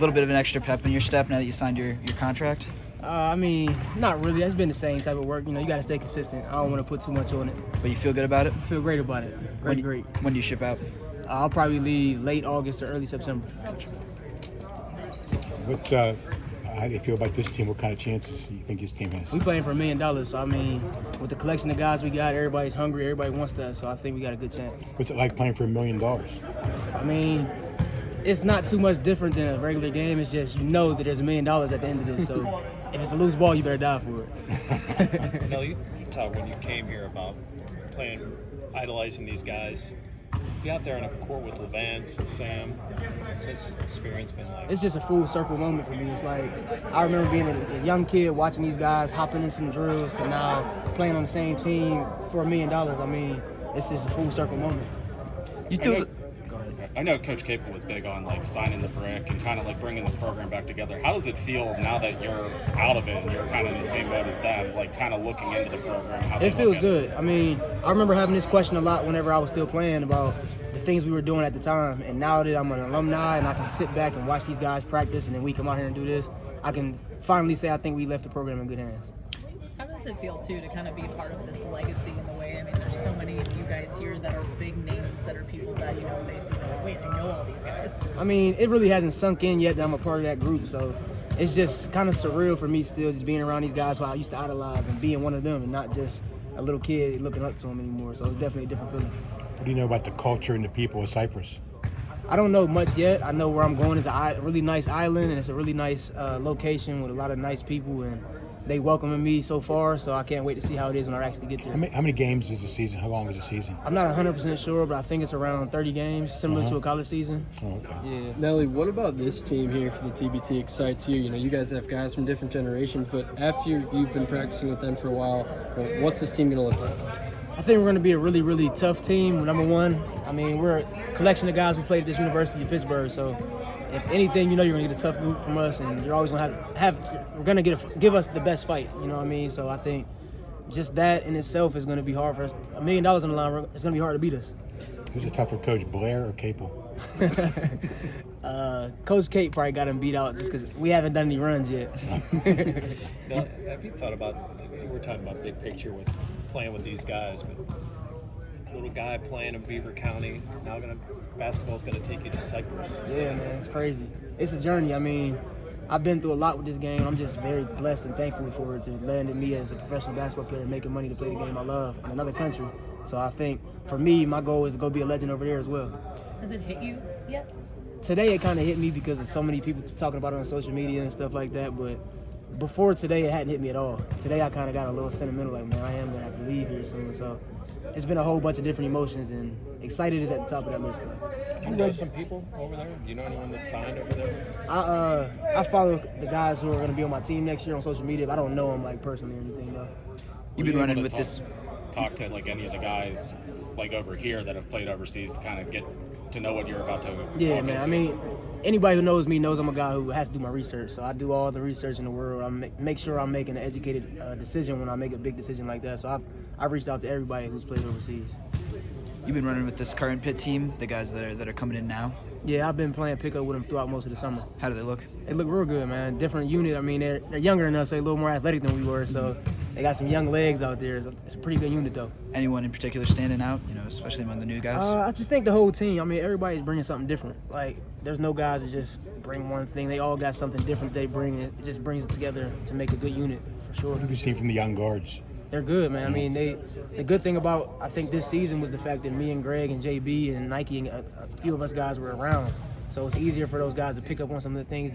little bit of an extra pep in your step now that you signed your contract? I mean, not really. It's been the same type of work. You know, you got to stay consistent. I don't want to put too much on it. But you feel good about it? I feel great about it. Great. When do you ship out? I'll probably leave late August or early September. How do you feel about this team? What kind of chances do you think this team has? We playing for $1 million, so I mean, with the collection of guys we got, everybody's hungry, everybody wants that, so I think we got a good chance. What's it like playing for $1 million? I mean, it's not too much different than a regular game. It's just you know that there's $1 million at the end of this, so if it's a loose ball, you better die for it. Nelly, you talked when you came here about idolizing these guys. Be out there on a court with Levance and Sam. What's his experience been like? It's just a full circle moment for me. It's like I remember being a young kid watching these guys hopping in some drills to now playing on the same team for $1 million. I mean, it's just a full circle moment. I know Coach Capel was big on like signing the brick and kind of like bringing the program back together. How does it feel now that you're out of it and you're kind of in the same boat as them, like kind of looking into the program? It feels good. I mean, I remember having this question a lot whenever I was still playing about the things we were doing at the time. And now that I'm an alumni and I can sit back and watch these guys practice and then we come out here and do this, I can finally say I think we left the program in good hands. How does it feel, too, to kind of be a part of this legacy in the way? I mean, there's so many of you guys here that are big names, that are people that, you know, basically like, wait, I know all these guys. I mean, it really hasn't sunk in yet that I'm a part of that group, so it's just kind of surreal for me still just being around these guys who I used to idolize and being one of them and not just a little kid looking up to them anymore, so it's definitely a different feeling. What do you know about the culture and the people of Cyprus? I don't know much yet. I know where I'm going is a really nice island, and it's a really nice location with a lot of nice people, and they welcoming me so far, so I can't wait to see how it is when I actually get there. How many games is the season? How long is the season? I'm not 100% sure, but I think it's around 30 games, similar to a college season. Oh, okay. Yeah. Nelly, what about this team here for the TBT excites you? You know, you guys have guys from different generations, but after you've been practicing with them for a while, what's this team going to look like? I think we're going to be a really, really tough team, number one. I mean, we're a collection of guys who played at this University of Pittsburgh, so if anything, you know you're going to get a tough group from us, and you're always going to we're going to give us the best fight, you know what I mean? So I think just that in itself is going to be hard for us. $1 million on the line, it's going to be hard to beat us. Who's a tougher coach, Blair or Capel? Coach Kate probably got him beat out just because we haven't done any runs yet. Now, have you thought about, we were talking about big picture with playing with these guys, but little guy playing in Beaver County, now basketball's going to take you to Cyprus. Yeah, man, it's crazy. It's a journey. I mean, I've been through a lot with this game. I'm just very blessed and thankful for it to landed me as a professional basketball player making money to play the game I love in another country. So I think, for me, my goal is to go be a legend over there as well. Has it hit you yet? Today, it kind of hit me because of so many people talking about it on social media and stuff like that, but before today, it hadn't hit me at all. Today, I kind of got a little sentimental, like, man, I am going to have to leave here soon. So it's been a whole bunch of different emotions, and excited is at the top of that list. Do you know some people over there? Do you know anyone that's signed over there? I follow the guys who are going to be on my team next year on social media, but I don't know them, like, personally or anything, though. You've been running with this. Talk to like any of the guys like over here that have played overseas to kind of get to know what you're about to Yeah, walk man. into. I mean, anybody who knows me knows I'm a guy who has to do my research. So I do all the research in the world. I make sure I'm making an educated decision when I make a big decision like that. So I've reached out to everybody who's played overseas. You've been running with this current Pitt team, the guys that are coming in now. Yeah, I've been playing pickup with them throughout most of the summer. How do they look? They look real good, man. Different unit. I mean, they're younger than us, so they're a little more athletic than we were. So they got some young legs out there. It's a pretty good unit, though. Anyone in particular standing out, you know, especially among the new guys? I just think the whole team. I mean, everybody's bringing something different. Like, there's no guys that just bring one thing. They all got something different they bring. It just brings it together to make a good unit, for sure. What have you seen from the young guards? They're good, man. I mean, the good thing about, I think, this season was the fact that me and Greg and JB and Nike and a few of us guys were around. So it's easier for those guys to pick up on some of the things that